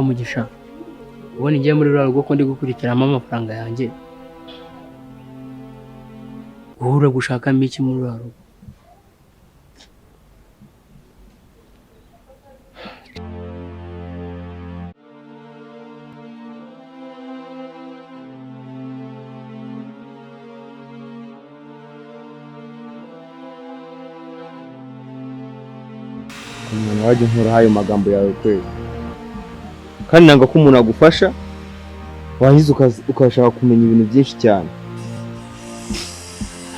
Mugisha ubona ngiye muri rwa rugo ko ndi gukurikiramo amafaranga yanjye uhura gushakamo iki muri rwa rugo? Umuntu wajya nkura ayo magambo yawe kweli, kandi nanga ko umuntu agufasha wangiza ukashaka kumenya ibintu byinshi cyane.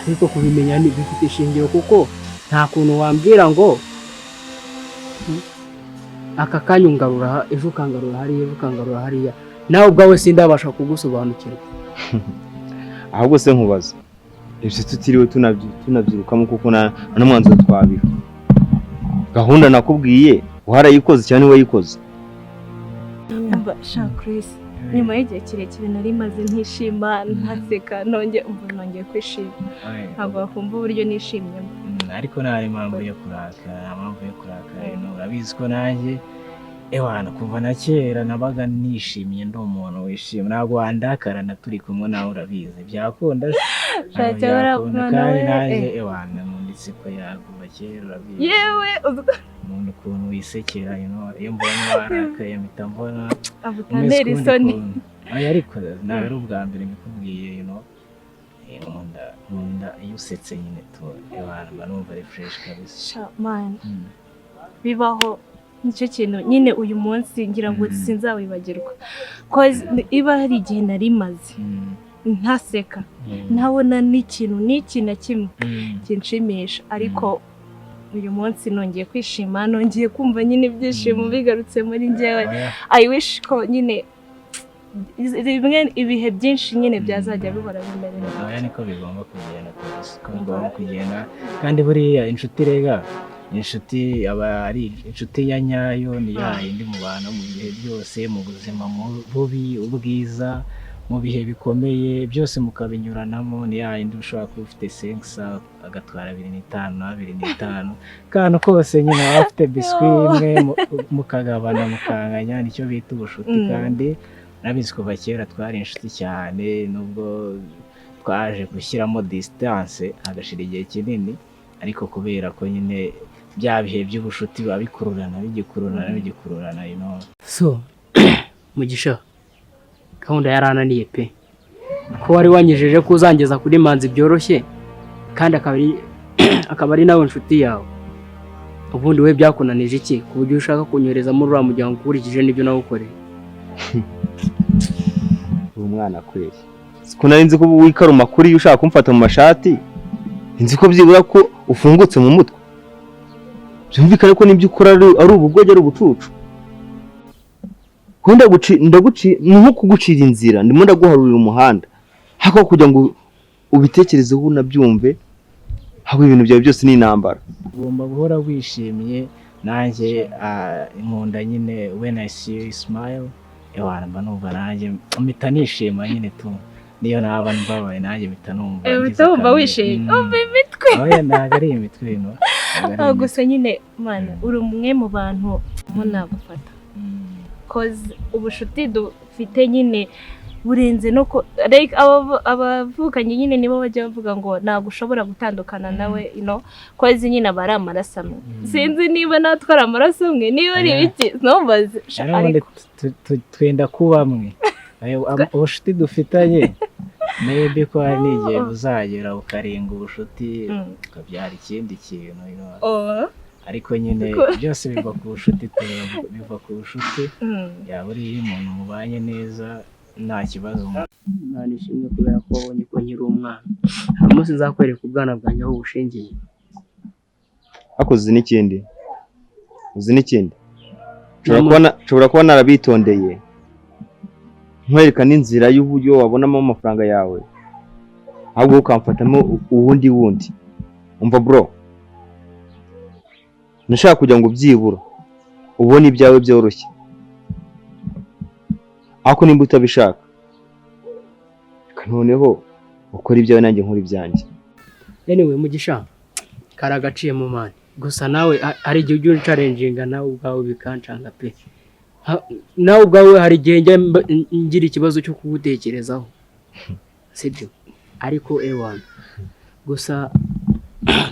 Ariko kubimenya ni bifite ishingiro kuko nta kuntu wambwira ngo aka kanyungarura ejo kangarura hariya ejo kangarura hariya nawe ubwawe sindabasha kugusobanukirwa. Ahubwo se nkubaza ibyo tutiriwe tunabyirukamo kuko na mwanzo twabiha gahunda nakubwiye uharayikoze cyane wayikoze. Sha Chris, nyuma y'igihe kirekire nari maze ntishima ntaseka nongeye kwishima. Ntabwo bakumva uburyo nishimye. Ariko nari mpamvu yo kurakara, urabizi ko nanjye ewana kuva na kera nabaga nishimye ndi umuntu wishimye. Ntabwo wandakarana turi kumwe nawe urabizi byakunda kandi nanjye ewana nunditse ko yaguba kera urabizi. Yewe umuntu ukuntu wisekera iyo mbonye warakaye mpita mbona abutantera isoni. Ariko nawe ari ubwa mbere mbikubwiye nkunda iyo usetse nyine ewana numva ari fresh kabisa. Man, bibaho nicyo kintu nyine uyu munsi ngira ngo sinzawibagirwa. Cause iba hari igihe nari maze ntaseka ntabona n'ikintu na kimwe kinshimisha, ariko uyu munsi nongeye kwishima, nongeye kumva nyine ibyishimo bigarutse muri njyewe. I wish ko nyine ibihe byinshi nyine byazajya bihora bimerera. Aya niko bigomba kugenda kandi buriya inshuti rega inshuti aba ari inshuti ya nyayo, ni yindi mu bantu mu bihe byose, mu buzima bubi ubwiza, mu bihe bikomeye byose mukabinyuranamo. Ni yindi ushobora kuba ufite sensa agatwara 2.5 kandi kose nyine afite biswi imwe mukagabana mukanganya, nicyo bita ubushuti. Kandi nabizi ko bakera twari inshuti cyane, nubwo twaje gushyiramo distance agashira igihe kinini, ariko kubera ko nyine bya bihe by'ubushuti babikururana So Mugisha gahunda yarananiye pe, ko wari wanyejeje ko uzangeza kuri Manzi byoroshye kandi akaba ari nawe inshuti yawe. Ubundi we byakunanije iki ku buryo ushaka kunyoreza muri uriya muryango ukurikije n'ibyo nawukoreye? Uwo mwana kweli siko nari nzi ko wikaruma kuri iyo ushaka kumfata mu mashati, nzi ko byibura ko ufungutse mu mutwe. Byumvikane ko nibyo ukora ari ubugojye ari ubucucu. Ndaguci nko kugucira inzira, ndimo ndaguharurira umuhanda hako kugira ngo ubitekerezeho unabyumve, hako ibintu byawe byose ni intambara. Ugomba guhora wishimye, nanjye inkunda nyine when I see you smile ewana mba numva nanjye mpita nishima nyine tu, niyo naba mbabaye nanjye mpita numva wishimye. Umva imitwe oya ntabwo ari imitwe gusa nyine mana uri umwe mu bantu nagufata. Cause ubushuti dufite nyine burenze no ko abavukanye nyine nibo bajya bavuga ngo ntabwo ushobora gutandukana nawe cause nyine abari amaraso amwe. Sinzi niba natwara amaraso amwe niba ari ibiki ntumbaze, ariko twenda kuba amwe. Ubushuti dufitanye maybe ko hari n'igihe buzagera ukarenga ubushuti ukabyara ikindi kintu ariko nyine byose biva ku bushuti, yaba uri umuntu mubanye neza nta kibazo. Nishimye kubera ko wabonye ko nkiri umwana. Hari umunsi nzakwereka ubwana bwanjye aho bushingiye. Akoze n'ikindi nshobora kuba narabitondeye nkwereka n'inzira y'uburyo wabonamo amafaranga yawe, ahubwo ukamfatamo uwundi umva bro, nashaka kugira ngo byibura ubone ibyawe byoroshye, ariko nimba utabishaka noneho ukora ibyawe nanjye nkora ibyanjye. Anyway Mugisha karagaciye mu mani, gusa nawe ari igihe ujya uncarenjinga nawe ubwawe bikancanga pe. nawe ubwawe hari igihe njya ngira ikibazo cyo kugutekerezaho sibyo ariko ewana gusa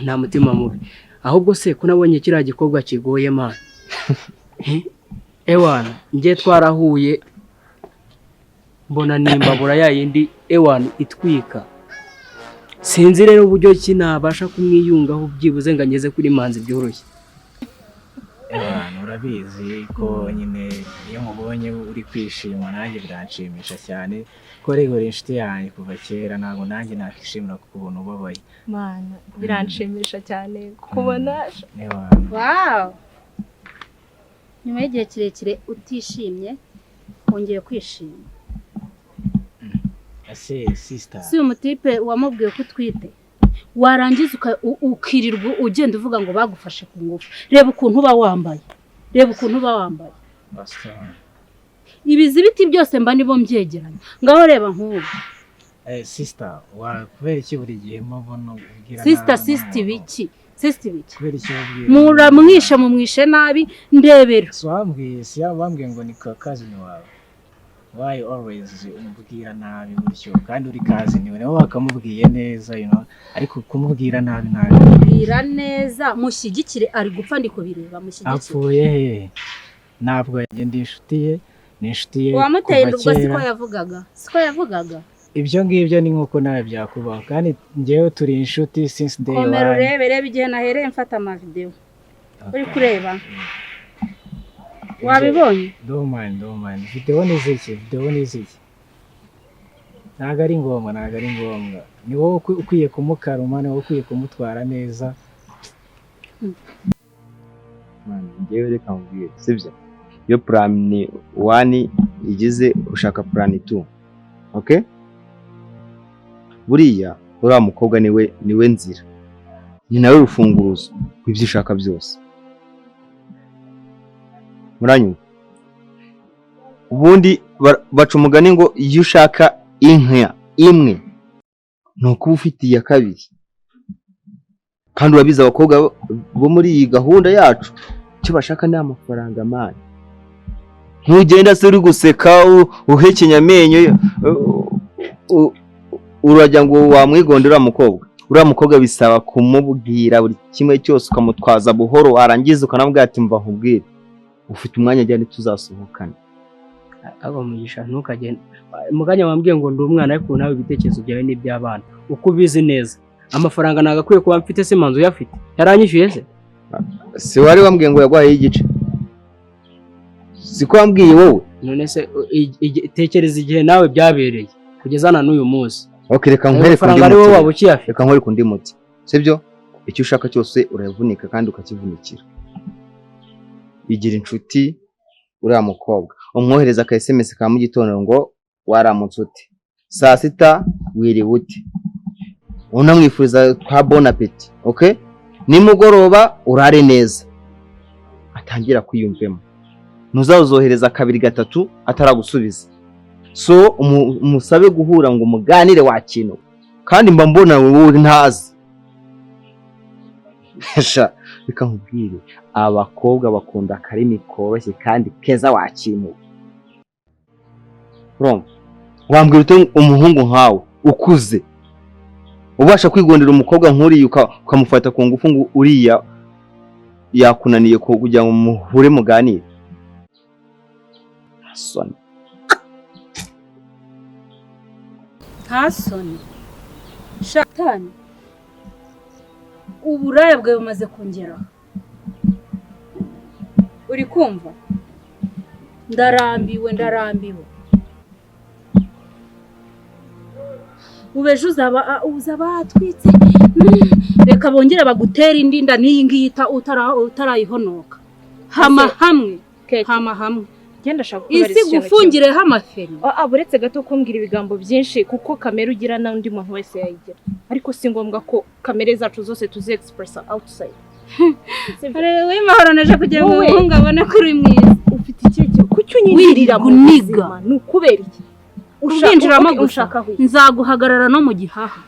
nta mutima mubi ahubwo se ko nabonye kiriya gikorwa kigoye man ewana njye twarahuye mbona nimbabura yayindi ewana itwika sinzi rero uburyo ki nabasha kumwiyungaho byibuze ngo ngeze kuri Manzi byoroshye urabizi ko nyine iyo mubonye uri kwishima nanjye biranshimisha cyane ko rero inshuti yanjye kuva kera ntabwo nanjye nakishimira kubona ubabaye mana biranshimisha cyane kubona wow nyuma y'igihe kirekire utishimye wongeye kwishima sister si umutipe wamubwiye ko utwite warangiza ukirirwa ugenda uvuga ngo bagufashe ku ngufu reba ukuntu uba wambaye ibizibiti byose mba nibo mbyegeranya ngaho reba nk'ubu sister kubera iki buri gihe mbona ubwira sister ibiki kubera iki ubwira mumwishe nabi ndebera wambwiye ngo ni cousin wawe why always umubwira nabi gutyo kandi uri cousin we nawe wakamubwiye neza ariko kumubwira nabi mubwira neza mushyigikire ari gupfa ndiko bireba mushyigikire apfuye he ntabwo yagenda inshuti ye wamuteye ubwo siko yavugaga ibyo ngibyo ni nkuko nawe byakubaho kandi njyewe turi inshuti since day one komera reba igihe nahereye mfata ama video uri kureba wabibonye don't mind video ni ziki ntago ari ngombwa ni wowe ukwiye kumukaruma ni wowe ukwiye kumutwara neza man ngewe reka mbwire sibyo iyo plan 1 igize ushaka plan 2 okay buriya uriya mukobwa niwe nzira ni nawe rufunguruzo kw'ibyo ushaka byose muranyuma ubundi baca umugani ngo iyo ushaka inka imwe nuko ufite iya kabiri kandi urabizi abakobwa bo muri iyi gahunda yacu icyo bashaka ni amafaranga mani ntugenda se uri guseka uhekenya amenyo urajya ngo wamwigondera uriya mukobwa bisaba kumubwira buri kimwe cyose ukamutwaza buhoro warangiza ukanamubwira ati mva nkubwire ufite umwanya ajyane tuzasohokana aba mugisha ntukagenda muganya wambwiye ngo ndi umwana ariko nawe ibitekerezo byawe ni by'abana uko ubizi neza amafaranga nagakwiye kuba mfite se Manzi uyafite yaranyishyuye se si wari wambwiye ngo yagwaye igice siko wambwiye wowe none se tekereza igihe nawe byabereye kugeza na n'uyu munsi reka nkwereke undi muti sibyo icyo ushaka cyose uravunika kandi ukakivunikira igira inshuti uriya mukobwa umwohereza aka SMS ka mu gitondo ngo waramutse ute saa sita wiriwe ute unamwifuriza kwa bon appétit okay nimugoroba urare neza atangira kwiyumvemo ntuzazohereza kabiri gatatu ataragusubiza so umusabe guhura ngo muganire wakino kandi mba mbona wowe ntazi reka nkubwire abakobwa bakunda akarimi koroshye kandi keza wakino wambwira ute umuhungu nkawe ukuze ubasha kwigondera umukobwa nk'uriya ukamufata ku ngufu ngo uriya yakunaniye kugira ngo muhure muganire nta soni shatani uburaya bwawe bumaze kongera uri kumva ndarambiwe ubeje uzaba hatwitse reka bongere bagutera indi nda n'iyi ngiyi utarayihonoka hama hamwe genda shaka isi gufungireho amaferi buretse gato kumbwira ibigambo byinshi kuko kamera ugira n'undi muntu wese yayigira ariko si ngombwa ko kamere zacu zose tuzi express outside we mahoro naje kugira ngo umuhungu abone ko uri mwiza ufite ikihe kucyo unyinjirira mu buzima ni ukubera iki ubwinjiramo gushaka nzaguhagarara no mu gihaha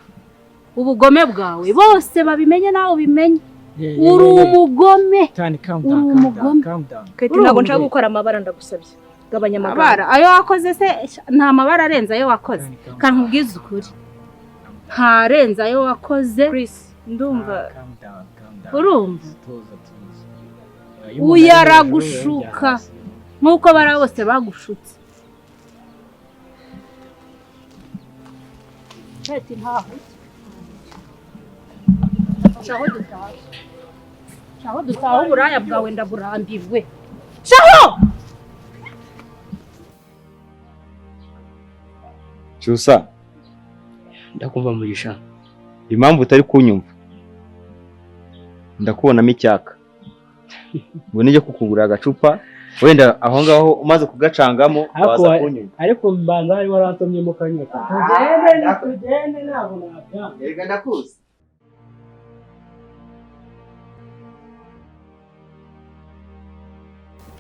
ubugome bwawe bose babimenye nawe ubimenye uri umugome Tani, calm uri down, umugome calm down. Kati ntabwo nshaka gukora amabara ndagusabye gabanya amabara amabara ayo wakoze se nta mabara arenze ayo wakoze kandi nkubwize ukuri ntarenze ayo wakoze Chris ndumva Calm down. urumva Tuza. uyaragushuka nk'uko bara bose bagushutse Kati ntaho Shaho dutaha uburaya bwawe ndaburambiwe Shaho Cyusa, ndakumva Mugisha. impamvu utari kunyumva. Ndakubonamo icyaka. Ngo nijye kukugurira agacupa, wenda aho ngaho umaze kugacangamo waza kunyumva. Ariko mbanza hari waratomye mu kanyota. Tugende ntabwo nabyanga. Erega ndakuzi.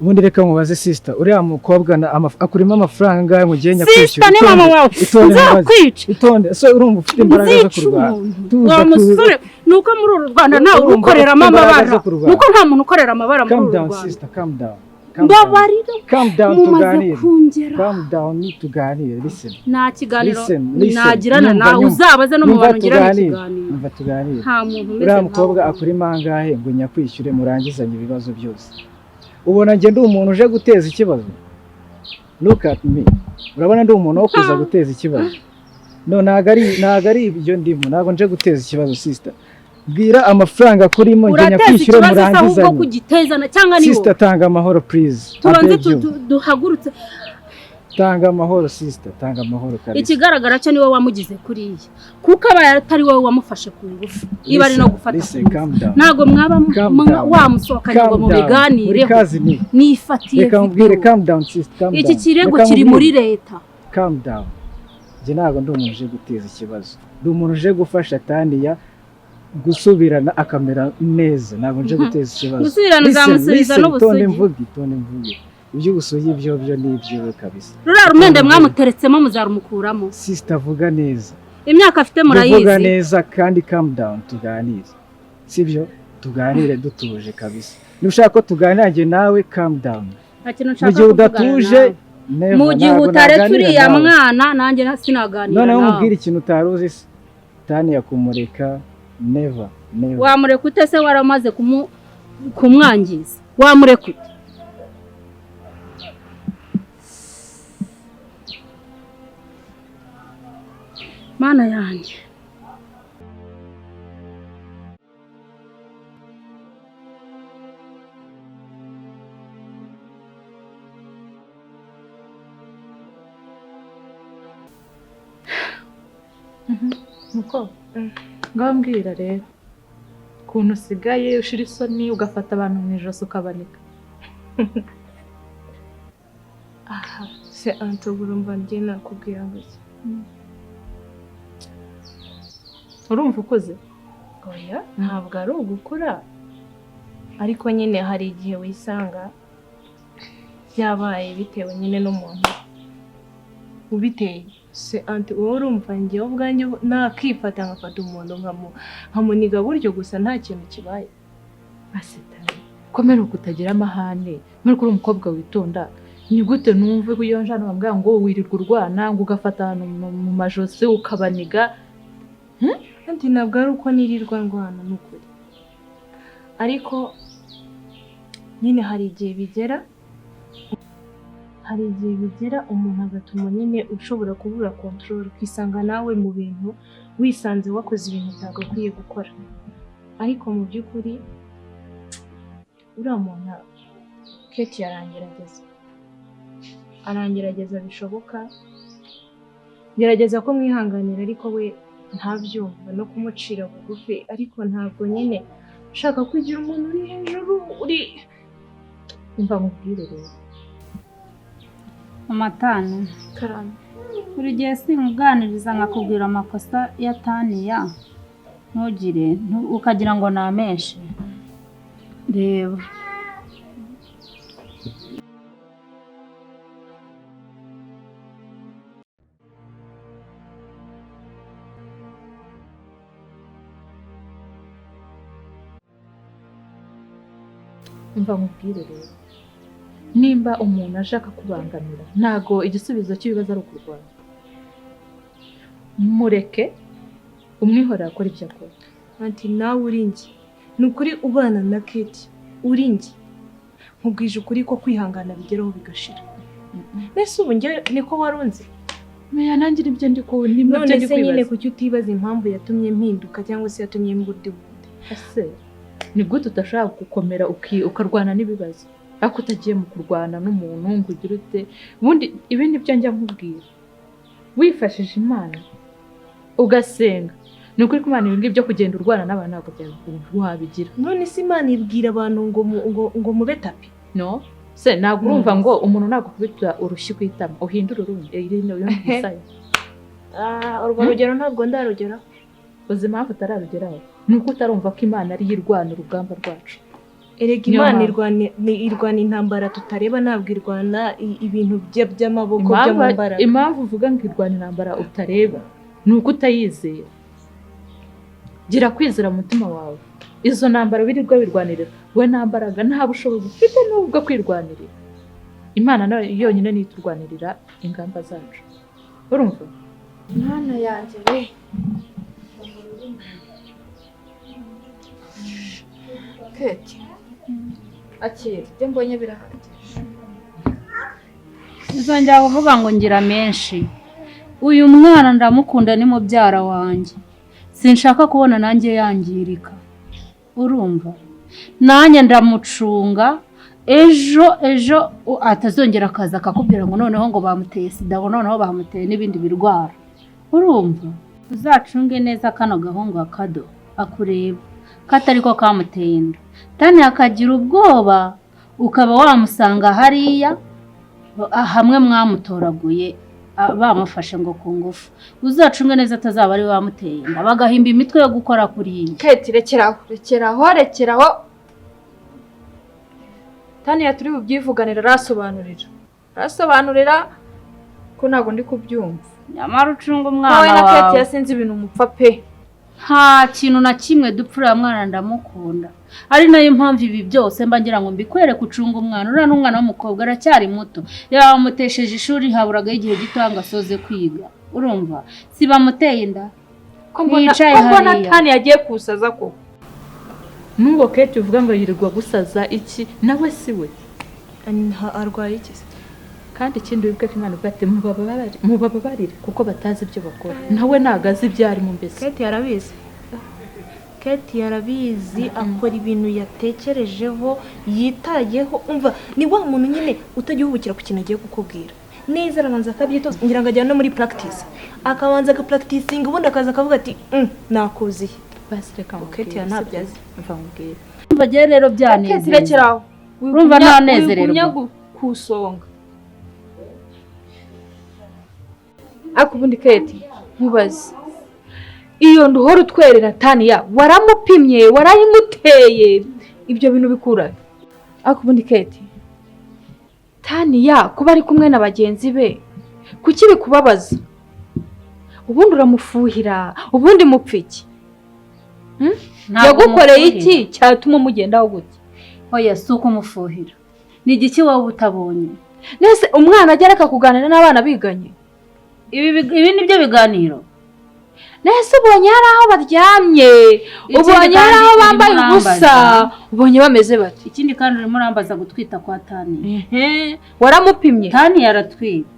Ubundi reka mubaze sister, uriya mukobwa akurimo amafaranga ngahe mugiye nyakwishyura? Sister ni mama wawe nzakwica itonde so urumva ufite imbaraga zo kurwana. Wa musore nuko muri uru Rwanda ntawe ukoreramo amabara nuko nta muntu ukorera amabara muri uru Calm down Rwanda sister, calm down. Mbabarira Calm down tuganire. kungera Calm down tuganire. Listen. nta kiganiro Listen. nagirana nawe uzabaze no mu bantu ngirana ikiganiro Numva tuganire. nta muntu umeze Uriya mukobwa akurimo angahe ngo nyakwishyure murangizanye ibibazo byose? Ubona njye ndi umuntu uje guteza ikibazo? Look at me. Urabona ndi umuntu wo kuza guteza ikibazo? No, ntago ari ibyo ndimo. Ntago nje guteza ikibazo sister. Bwira amafaranga kurimo njye nyakwishyure murangizanye. ahubwo kugitezana cyangwa niwo Sister tanga amahoro please. tubanze duhagurutse Tanga amahoro sister, tanga amahoro kabisa. ikigaragara cyo niwe wamugize kuriya kuko aba atari wowe wamufashe ku ngufu iba ari no gufata ntago mwaba wamusohokanye ngo mu biganireho nifatiye reka mbwire calm down sister, calm down. Iki kirego kiri muri leta. Calm down. Njye ntago ndi umuntu uje guteza ikibazo, ndi umuntu uje gufasha Thania gusubirana akamera neza, ntago nje guteza ikibazo. Gusubirana uzamusubiza n'ubusugi. Tonde mvuge ibyo ubusugi byo nibyo kabisa. Rura rumende mwamuteretsemo muzarumukuramo. Sister vuga neza. Imyaka afite murayizi. Vuga neza kandi calm down tuganire. Sibyo? Tuganire dutuje kabisa. Nushaka ko tuganira njye nawe calm down. Mu gihe udatuje mu gihe utaretse uriya mwana nanjye sinaganira nawe. None umubwira ikintu utaruzi se. Thania kumureka never. Wamureka ute se waramaze kumwangiza? Wamureka ute? Mana yanjye. Nuko ngambwira rero ukuntu usigaye ushira isoni ugafata abantu mu ijosi ukabanika. aha se antogura mba njye nakubwira ngo iki Urumva ukoze? oya ntabwo ari ugukura ariko nyine hari igihe wisanga byabaye bitewe nyine n'umuntu ubiteye. Se anti wowe urumva njye ubwanjye nakifata nkafata umuntu nkamuniga buryo gusa nta kintu kibaye. Asetani komera ukutagira amahane muri kuri umukobwa witonda. Ni gute numve ko iyo njana bambwira ngo wirirwa urwana ngo ugafata ahantu mu majosi ukabaniga? Anti ntabwo ari uko nirirwa ndwana n'ukuri ariko nyine hari igihe bigera umuntu agatuma nyine ushobora kubura control ukisanga nawe mu bintu wisanze wakoze ibintu utagakwiye gukora. Ariko mu by'ukuri uriya muntu Kate arangerageza bishoboka, gerageza ko mwihanganira ariko we ntabyumva no kumucira bugufi ariko ntabwo nyine ushaka kwigira umuntu uri hejuru uri Umva mubwire rero Amatano karame. buri gihe sinkuganiriza nkakubwira amakosa ya Thania ntugire ukagira ngo nameshe. Reba umva nkubwire rero nimba umuntu ashaka kubangamira ntago igisubizo cy'ibibazo ari ukurwanya mureke umwihorera akora ibyo akora ati nawe uri njye ni ukuri ubana na Kate uri njye nkubwije ukuri ko kwihangana bigeraho bigashira mbese ubu njye niko warunze meya nanjye nibyo ndi ku nimwe byo ndi kwibaza none se nyine kwibaza kuki utibaza impamvu yatumye mpinduka cyangwa se yatumye mbundi ese ni gute udashaka gukomera ukarwana n'ibibazo ariko utagiye mu kurwana n'umuntu ngo ugire ute ubundi ibi nibyo njya nkubwira wifashije Imana ugasenga ni ukuri ko Imana ibingibi byo kugenda urwana n'abantu ntabwo wabigira none se Imana ibwira abantu ngo mube tapi no se ntabwo urumva ngo umuntu ntabwo kubita urushyi kwitama uhindura urundi irinde uyo musaya urwo rugero ntabwo ndarugeraho uzi impamvu utararugeraho ni uko utarumva ko Imana ari irwana urugamba rwacu erega Imana irwana intambara tutareba ntabwo irwana ibintu by'amaboko by'amambaraga impamvu uvuga ngo irwana intambara utareba ni uko utayizera gira kwizera mu mutima wawe izo ntambara birirwa birwanirira we nta mbaraga nta bushobozi ufite n'ubwo kwirwanirira Imana nayo yonyine niyo iturwanirira ingamba zacu urumva Mana yanjye we Kate akira ibyo mbonye birahagije Uzongera kuvuga ngo ngira menshi uyu mwana ndamukunda ni mubyara wanjye sinshaka kubona nanjye yangirika urumva nanjye ndamucunga ejo atazongera akaza akakubwira ngo noneho ngo bamuteye sida ngo noneho bamuteye n'ibindi birwara urumva uzacunge neza kano gahungu akado akureba katari ko kamuteye inda Thania akagira ubwoba ukaba wamusanga hariya hamwe mwamutoraguye bamufashe ngo ku ngufu uzacunge neza atazaba ari wamuteye inda bagahimba imitwe yo gukora kuri iyi Kate rekeraho Thania turi bubyivuganira arasobanurira ko ntabwo ndi kubyumva nyamara ucunga umwana wawe wawe na Kate yasinze ibintu umupfa pe nta kintu na kimwe dupfura mwana ndamukunda ari nayo mpamvu ibi byose mba ngira ngo mbikwereke ucunga umwana uriya n'umwana w'umukobwa aracyari muto yamutesheje ishuri haburaga igihe gito ngo asoze kwiga urumva si bamuteye inda ko mbona Thania yagiye kusaza ko nubwo Kate uvuga ngo yirirwa gusaza iki nawe si we arwaye iki kandi ikindi wibuke ko Imana ivuga ati mubabarire kuko batazi ibyo bakora nawe ntago azi ibyo arimo mbese Kate yarabizi akora ibintu yatekerejeho yitayeho umva ni wa muntu nyine utajya uhubukira ku kintu agiye kukubwira neza arabanza akabyitoza ngira ngo ajyane no muri practice akabanza agapracticinga ubundi akaza akavuga ati nakuziye basi reka Kate ntabyazi mva mubwira bagere rero byanezeza Kate rekeraho urumva ntanezererwa kusonga ako ubundi Kate nkubaze iyo nduhora utwerera Thania waramupimye warayimuteye ibyo bintu bikura ako ubundi Kate Thania kuba ari kumwe na bagenzi be kuki bikubabaza ubundi uramufuhira ubundi mupfiki yagukoreye iki cyatuma umugendaho gute oya si ukumufuhira ni igiki wowe utabonye nese umwana agera akakuganira n'abana biganye ibi ni byo biganiro nese ubonye hari aho baryamye ubonye hari aho bambaye ubusa ubonye bameze bati ikindi kandi urimo urambaza gutwita kwa Thania waramupimye Thania yaratwite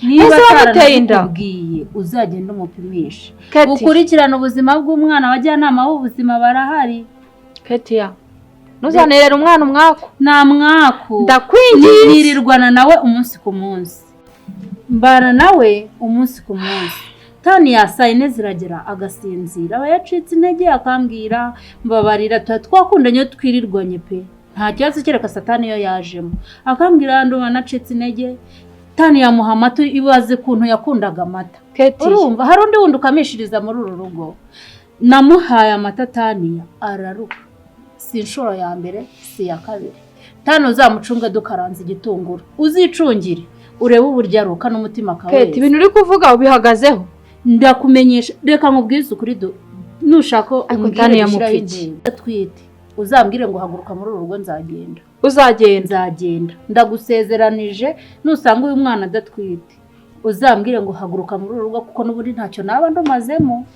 niba atarakubwiye uzagenda umupimisha ukurikirana ubuzima bw'umwana abajyanama b'ubuzima barahari Kate ntuzanterera umwana umwaku nta mwaku ndakwingiye nirirwana nawe umunsi ku munsi mbana nawe umunsi ku munsi Thania saa yine ziragera agasinzira aba yacitse intege akambwira mbabarira twakundanye twirirwanye pe nta kibazo kereka Satani yo yajemo akambwira ndumva nacitse intege Thania yamuha amata ibaze kuntu yakundaga amata urumva hari undi wundi ukamishiriza muri uru rugo namuhaye amata Thania araruka si inshuro ya mbere si ya kabiri Thania uzamucunga dukaranze igitunguru uzicungire urebe uburyo aruka n'umutima kawe Kate ibintu uri kuvuga ubihagazeho ndakumenyesha reka nkubwize ukuri nushaka Thania yamupfiki atwite uzambwire ngo haguruka muri uru rugo nzagenda. Uzagenda. Ndagusezeranije nusanga uyu mwana adatwite uzambwire ngo haguruka muri uru rugo kuko n'ubundi ntacyo naba ndumazemo.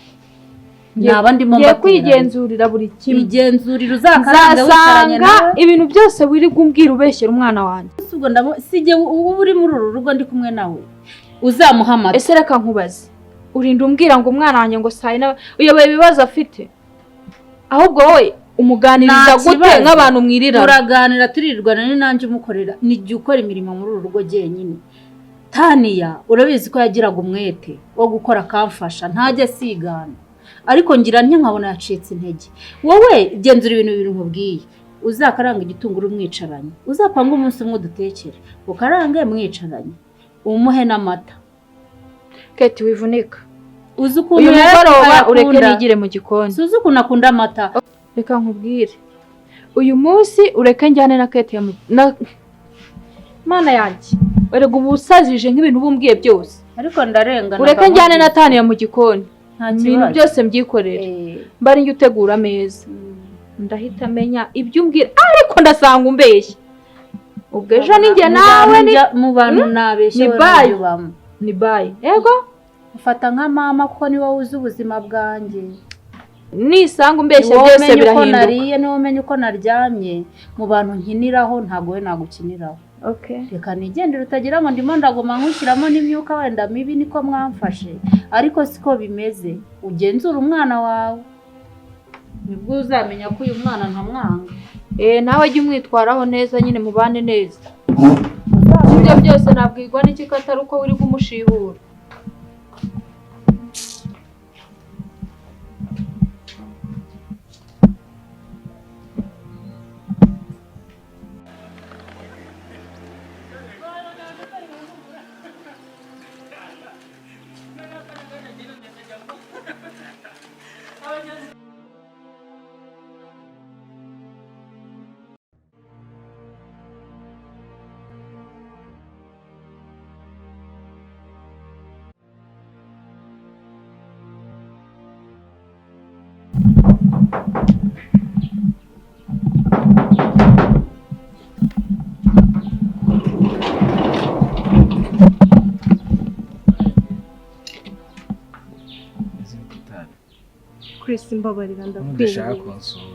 Naba ndimo kwigenzurira buri kimwe. Igenzurira uzakarange wicaranye nawe. Ibintu byose wiri gumbwira ubeshyera umwana wanjye. Ubwo sije ubu uri muri uru rugo ndi kumwe nawe. Uzamuhamata. Ese reka nkubaze. Urinda umbwira ngo umwana wanjye ngo sayina uyoboye ibibazo afite. Ahubwo wowe umuganiriza gute nk'abantu mwirira? Turaganira turirirwana nanjye umukorera. Nijye ukora imirimo muri uru rugo jenyine. Thania urabizi ko yagiraga umwete wo gukora kamfasha ntajya sigana. Ariko ngira nkabona yacitse intege. Wowe genzura ibintu nkubwiye. Uzakaranga igitunguru mwicaranye. Uzapanga umunsi umwe dutekere. Ukarange mwicaranye. Umuhe n'amata. Keti wivunika. Uzi ukuntu uyu mugoroba ureke nigire mu gikoni. Suzi ukuntu akunda amata. Reka nkubwire. Uyu munsi ureke njyane na Keti na Mana yanjye. Erega ubusazije nk'ibintu bumbwiye byose. Ariko ndarenga. Ureke njyane na Thania mu gikoni. Ibintu byose mbyikorera. Mbari njye utegura ameza. Ndahita menya ibyo umbwira ariko ndasanga umbeshye. Ubwo ejo ninjye nawe ni mu bantu nabeshye ni bayi. Ego ufata nka mama kuko ni wowe uzi ubuzima bwanjye. Nisanga umbeshye byose birahinduka. Nariye niwo menye uko naryamye mu bantu nkiniraho ntago we nagukiniraho. Okay. Reka nigendere utagira ngo ndimo ndagoma nkushyiramo n'imyuka wenda mibi niko mwamfashe. Ariko siko bimeze. Ugenzura umwana wawe. Nibwo uzamenya ko uyu mwana ntamwanga. Nawe jya umwitwaraho neza nyine mubane neza. Ibyo byose nabwirwa n'iki ko atari uko uri kumushibura. Chris mbabarira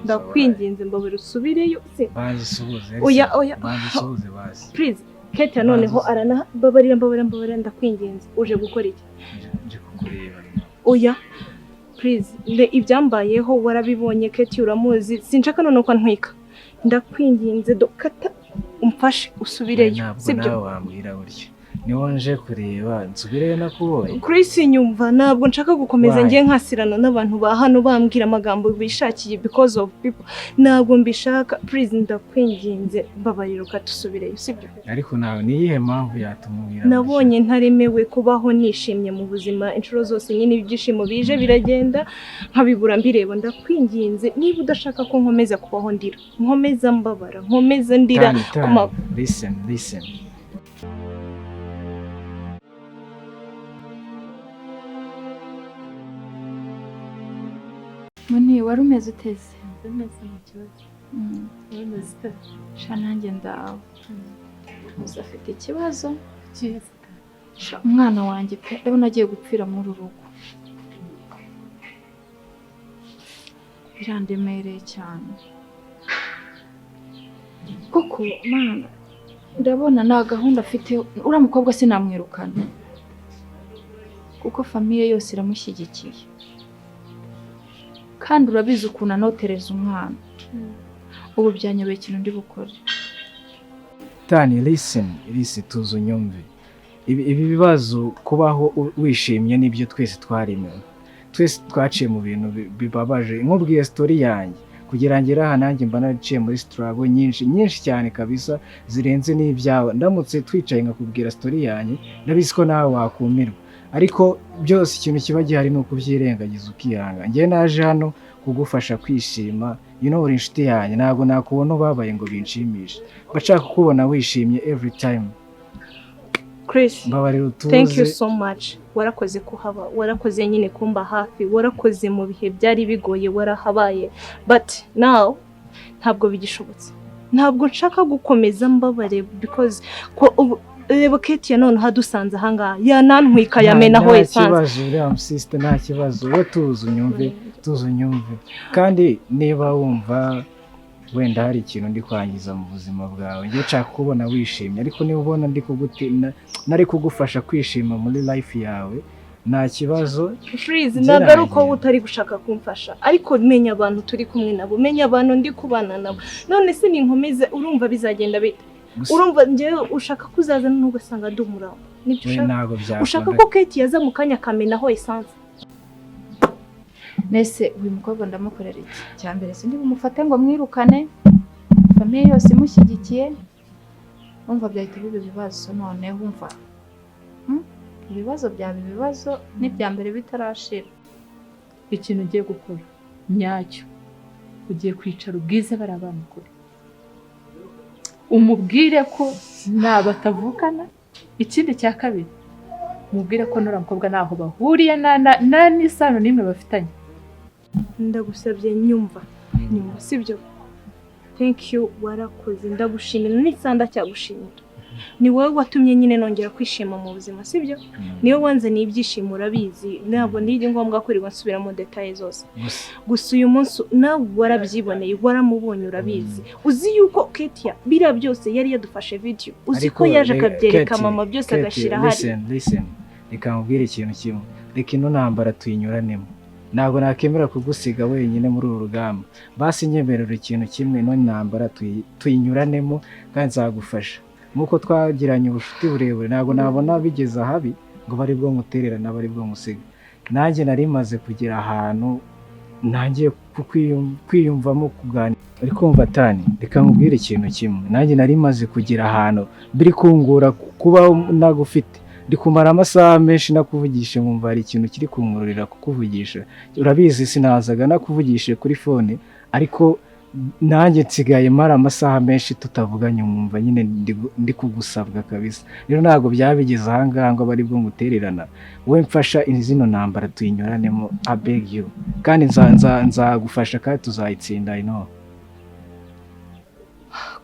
ndakwinginze mbabarira usubireyo se. Manzi subuze. Oya. Manzi subuze basi. Please. Keti noneho arana mbabarira ndakwinginze. Uje gukora iki? Nje kukureba. Oya. Please, ibyambayeho warabibonye Keti uramuzi. Sinshaka none ko ntwika. Ndakwinginze dokata umfashe usubireyo. Sibyo nawe wambwira buryo. Niwo nje kureba nsubireyo nakubonye. Chris nyumva ntabwo nshaka gukomeza ngiye nkasirana n'abantu ba hano bambwira amagambo bishakiye because of people. Ntabwo mbishaka. Please ndakwinginze mbabarira ukatusubireyo sibyo? Ariko nawe niyihe mpamvu yatumubwira? Nabonye ntaremewe kubaho nishimye mu buzima inshuro zose nyine ibyishimo bije biragenda nkabibura mbireba. Ndakwinginze niba udashaka ko nkomeza kubaho ndira nkomeza mbabara nkomeza ndira. Listen. Muni wari umeze uteze? Umeze mu kibazo. Umeze uteze. Nanjye ndawe. Gusa afite ikibazo. Umwana wanjye pe rero nagiye gupfira muri urugo. Birandemereye cyane. Kuko mana ndabona nta gahunda afite uriya mukobwa sinamwirukana. Kuko famiye yose iramushyigikiye. Kandi urabizi ukuntu anotereza umwana. Ubu byanyobeye ikintu ndi bukore. Thania, listen tuzo nyumve. Ibi bibazo kubaho wishimye nibyo twese twaremewe. Twese twaciye mu bintu bibabaje. Nkubwiye story yanjye kugira ngera aha nanjye mba naciye muri struggle nyinshi cyane kabisa zirenze n'ibyawe. Ndamutse twicaye nkakubwira story yanjye ndabizi ko nawe wakumirwa. Ariko byose ikintu kiba gihari no kubyirengagiza ukihanga. Ngiye naje hano kugufasha kwishima. Uri inshuti yanjye ntabwo nakubona ubabaye ngo binshimishe. Bashaka kubona wishimye every time. Chris, mbabarira utuze. Thank you so much. Warakoze kuhaba, warakoze nyine kumba hafi, warakoze mu bihe byari bigoye warahabaye. But now ntabwo bigishobotse, ntabwo nshaka gukomeza mbabare because ko reba Ketia none hadusanze ahangaha yanantwika yamenaho esanze. Nta kibazo uriya sister, nta kibazo, we tuzunyumve kandi niba wumva wenda hari ikintu ndi kwangiza mu buzima bwawe, njye nshaka kubona wishimye, ariko niba ubona nari kugufasha kwishima muri life yawe nta kibazo. Freeze, nagaruka utari gushaka kumfasha, ariko menya abantu turi kumwe nabo, menya abantu ndi kubana nabo. None se ninkomeze urumva bizagenda bite? Urumva njyewe ushaka kuzaza n'ugasanga ndumuramba. Nibyo ushaka? Ushaka ko Ketia yaza mu kanya kamenaho essence? Nese uyu mukobwa ndamukorera iki? Cyambere sindi bumufate ngo mwirukane, famille yose imushyigikiye, umva byahita biba ibibazo. None wumva ibibazo byaba ibibazo n'ibyambere bitarashira. Ikintu ugiye gukora nyacyo, ugiye kwicara ubwize barabana kure, umubwire ko batavukana. Ikindi cya kabiri, umubwire ko nura mukobwa naho bahuriye na n'isano nimwe bafitanye. Ndagusabye nyumva sibyo? Thank you, warakoze, ndagushimira n'isanda cyagushimira. Ni wowe watumye nyine nongera kwishima mu buzima, sibyo? Niyo wanze n'ibyishimo urabizi, ntabwo ndi ngombwa kurirwa nsubira mu details zose. Gusa uyu munsi nawe warabyiboneye, waramubonye urabizi. Uzi yuko Ketia bira byose yari yadufashe video, uzi ko yaje akabyereka mama byose agashira hari. Listen, reka nkubwire ikintu kimwe, reka ino ntambara tuyinyuranemo. Ntabwo nakemera kugusiga wenyine muri uru rugamba, basi nyemerera ikintu kimwe, ino ntambara tuyinyuranemo kandi nzagufasha. Nkuko twagiranye ubucuti burebure, ntabwo nabona bigeze ahabi ngo bari bwo muterera n'abari bwo musiga. Nanjye nari maze kugera ahantu nangiye kwiyumvamo kuganira. Ariko mva Thania, reka nkubwire ikintu kimwe, nanjye nari maze kugera ahantu biri kungura kuba nagufite. Ndi kumara amasaha menshi nakuvugisha, nkumva hari ikintu kiri kunkururira kukuvugisha. Urabizi sinazaga nakuvugishe kuri phone, ariko nanjye nsigaye mara amasaha menshi tutavuganye, nkumva nyine ndi kugusabwa kabisa. Rero ntabwo byabigeze ahangaha ngo bari bwo mutererana. Wowe mfasha zino ntambara tuyinyuranemo, I beg you, kandi nzagufasha kandi tuzayitsinda. I know.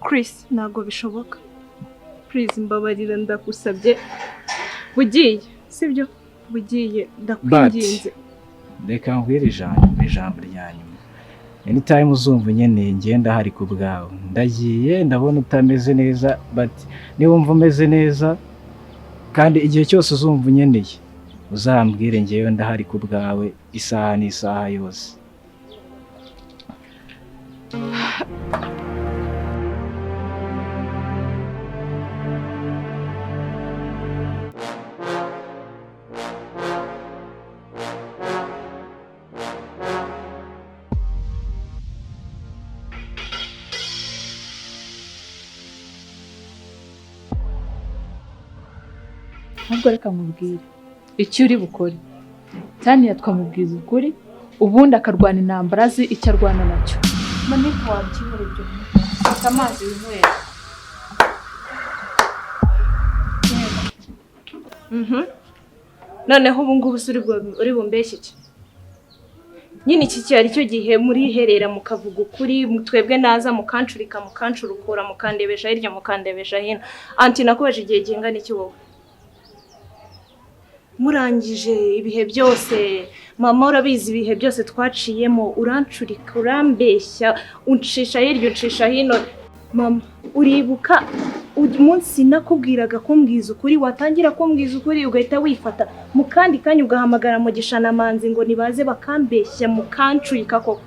Chris, ntabwo bishoboka. Please mbabarira, ndagusabye. Bugiye sibyo? Bugiye, ndakwinginze. Reka nkubwire ijambo rya nyuma. Anytime uzumva nyeneye ngenda hari ku bwawe. Ndagiye, ndabona utameze neza, but niba wumva umeze neza kandi igihe cyose uzumva nyeneye, uzambwire ngewe ndahari ku bwawe isaha n'isaha yose. Ntabwo reka nkubwire icyo uri bukore. Thania twamubwiza ukuri, ubundi akarwana intambara azi icyo arwana nacyo. Maniko wabyibura ibyo bintu. Amazi winywera. Noneho ubu ngubu uri bumbeshye iki? Nyine iki cyari cyo gihe muri herera mukavuga ukuri, twebwe naza mukancurika mukancurukura mukandebesha hirya mukandebesha hino. Anti nakobeje igihe gingana iki wowe? Murangije ibihe byose, mama urabizi ibihe byose twaciyemo, urancurika urambeshya, uncisha hirya uncisha hino. Mama uribuka umunsi nakubwiraga kumbwiza ukuri, watangira kumbwiza ukuri ugahita wifata mu kandi kanya ugahamagara Mugisha na Manzi ngo nibaze bakambeshya mukancurika koko.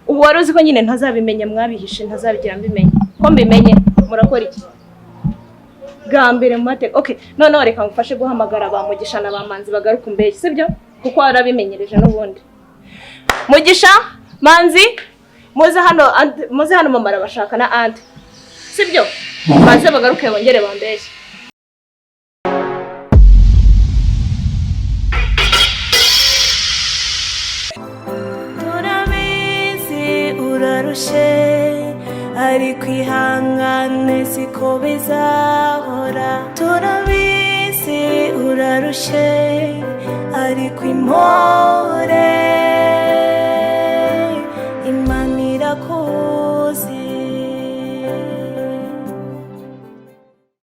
Ubu waruzi ko nyine ntazabimenya, mwabihishe ntazabigira mbimenye. Ko mbimenye murakora iki? Gambere mu mateka. Okay, none reka ngufashe guhamagara ba Mugisha na ba Manzi bagaruka umbeshye, sibyo? Kuko warabimenyereje n'ubundi. Mugisha, Manzi, muze hano mama arabashaka na aunt. Sibyo? Maze bagaruke bongere bambeshye. Turabizi urarushe, ari kwihangane siko bizahora. Turabizi urarushe, ari kwimo